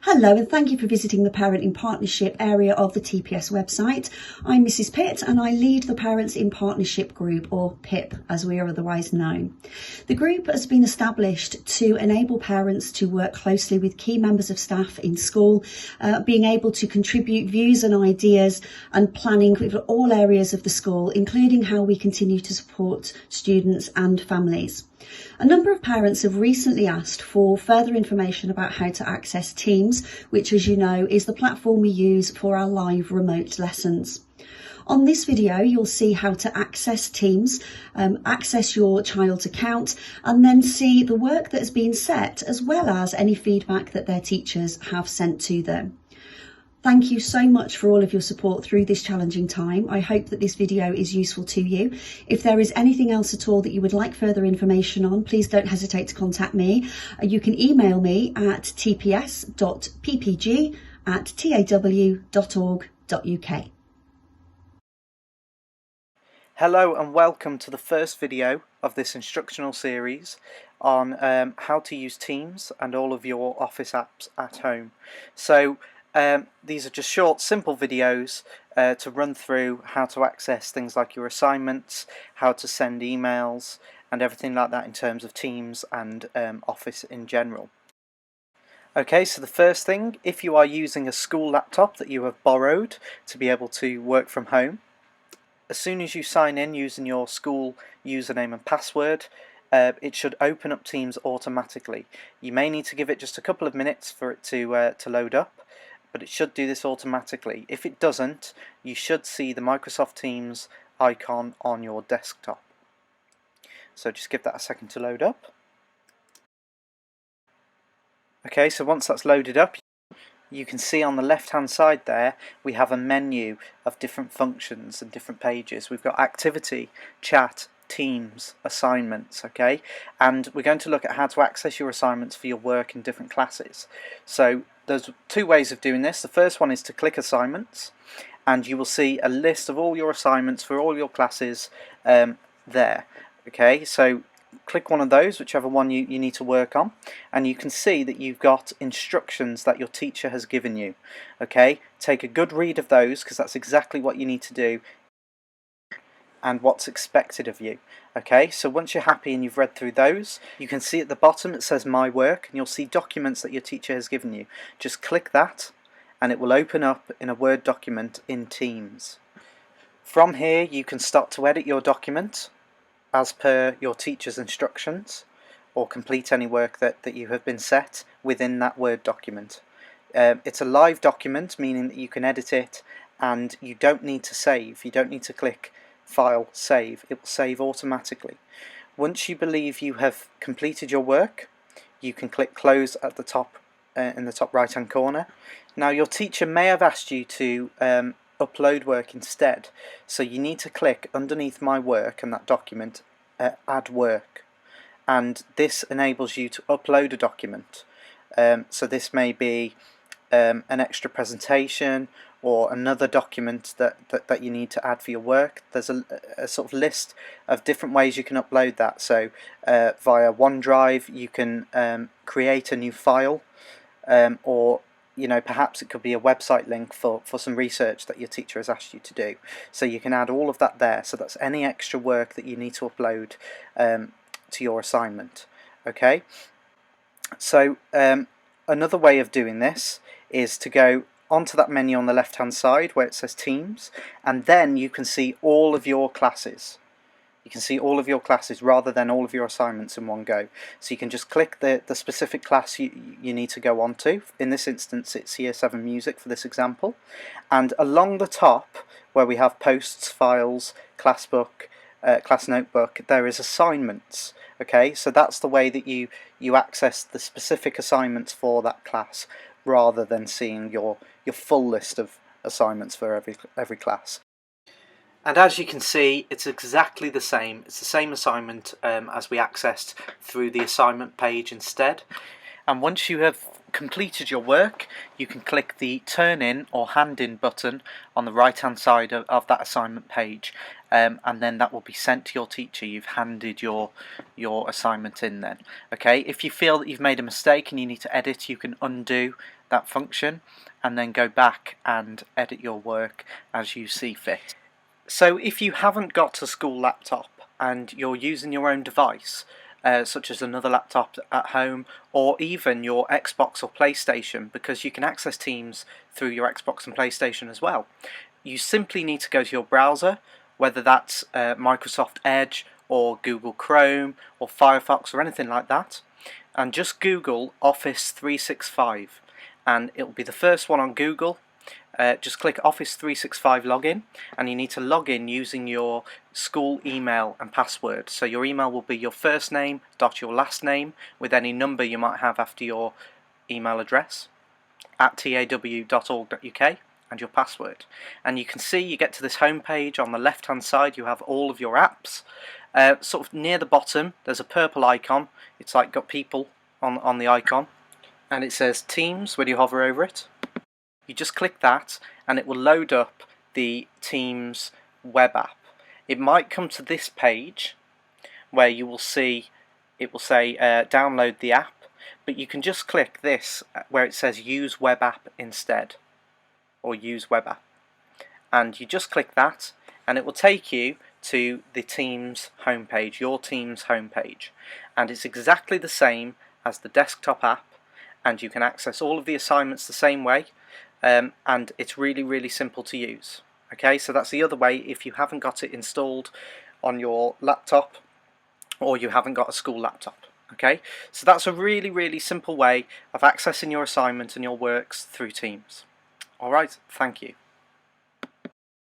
Hello and thank you for visiting the Parent in Partnership area of the TPS website. I'm Mrs Pitt and I lead the Parents in Partnership group, or PIP as we are otherwise known. The group has been established to enable parents to work closely with key members of staff in school, being able to contribute views and ideas and planning for all areas of the school, including how we continue to support students and families. A number of parents have recently asked for further information about how to access Teams, which, as you know, is the platform we use for our live remote lessons. On this video, you'll see how to access Teams, access your child's account, and then see the work that has been set, as well as any feedback that their teachers have sent to them. Thank you so much for all of your support through this challenging time. I hope that this video is useful to you. If there is anything else at all that you would like further information on, please don't hesitate to contact me. You can email me at tps.ppg@taw.org.uk. Hello and welcome to the first video of this instructional series on how to use Teams and all of your Office apps at home. So these are just short, simple videos to run through how to access things like your assignments, how to send emails, and everything like that in terms of Teams and Office in general. Okay, so the first thing, if you are using a school laptop that you have borrowed to be able to work from home, as soon as you sign in using your school username and password, it should open up Teams automatically. You may need to give it just a couple of minutes for it to load up, but it should do this automatically. If it doesn't, you should see the Microsoft Teams icon on your desktop. So just give that a second to load up. Okay, so once that's loaded up, you can see on the left hand side there we have a menu of different functions and different pages. We've got activity, chat, Teams, assignments, okay, and we're going to look at how to access your assignments for your work in different classes. So there's two ways of doing this. The first one is to click assignments and you will see a list of all your assignments for all your classes there. Okay, so click one of those, whichever one you need to work on, and you can see that you've got instructions that your teacher has given you. Okay, take a good read of those because that's exactly what you need to do and what's expected of you. Okay, so once you're happy and you've read through those, you can see at the bottom it says My Work, and you'll see documents that your teacher has given you. Just click that and it will open up in a Word document in Teams. From here you can start to edit your document as per your teacher's instructions, or complete any work that you have been set within that Word document. It's a live document, meaning that you can edit it and you don't need to save. You don't need to click File, Save. It will save automatically. Once you believe you have completed your work, you can click Close at the top in the top right hand corner. Now your teacher may have asked you to upload work instead, so you need to click underneath My Work and that document, Add Work, and this enables you to upload a document. So this may be an extra presentation or another document that you need to add for your work. There's a sort of list of different ways you can upload that. So via OneDrive you can create a new file, or perhaps it could be a website link for some research that your teacher has asked you to do. So you can add all of that there. So that's any extra work that you need to upload to your assignment. Okay. So another way of doing this is to go onto that menu on the left hand side where it says Teams, and then you can see all of your classes. You can see all of your classes rather than all of your assignments in one go. So you can just click the specific class you need to go on to. In this instance it's Year 7 Music for this example. And along the top where we have Posts, Files, Class Book, Class Notebook, there is Assignments. Okay, so that's the way that you access the specific assignments for that class rather than seeing your full list of assignments for every class. And as you can see, it's exactly the same. It's the same assignment as we accessed through the assignment page instead. And once you have completed your work, you can click the Turn In or Hand In button on the right hand side of that assignment page, and then that will be sent to your teacher. You've handed your assignment in then. Okay, if you feel that you've made a mistake and you need to edit, you can undo that function and then go back and edit your work as you see fit. So if you haven't got a school laptop and you're using your own device, such as another laptop at home, or even your Xbox or PlayStation, because you can access Teams through your Xbox and PlayStation as well, you simply need to go to your browser, whether that's Microsoft Edge or Google Chrome or Firefox or anything like that, and just Google Office 365 and it'll be the first one on Google. Just click Office 365 login, and you need to log in using your school email and password. So your email will be your first name dot your last name with any number you might have after your email address at taw.org.uk and your password. And you can see you get to this home page. On the left hand side you have all of your apps. Sort of near the bottom there's a purple icon. It's like got people on the icon, and it says Teams when you hover over it. You just click that and it will load up the Teams web app. It might come to this page where you will see it will say download the app, but you can just click this where it says use web app instead, or use web app, and you just click that and it will take you to the Teams homepage, your Teams homepage, and it's exactly the same as the desktop app, and you can access all of the assignments the same way. And it's really simple to use. Okay, so that's the other way if you haven't got it installed on your laptop or you haven't got a school laptop. Okay, so that's a really simple way of accessing your assignment and your works through Teams. Alright, thank you.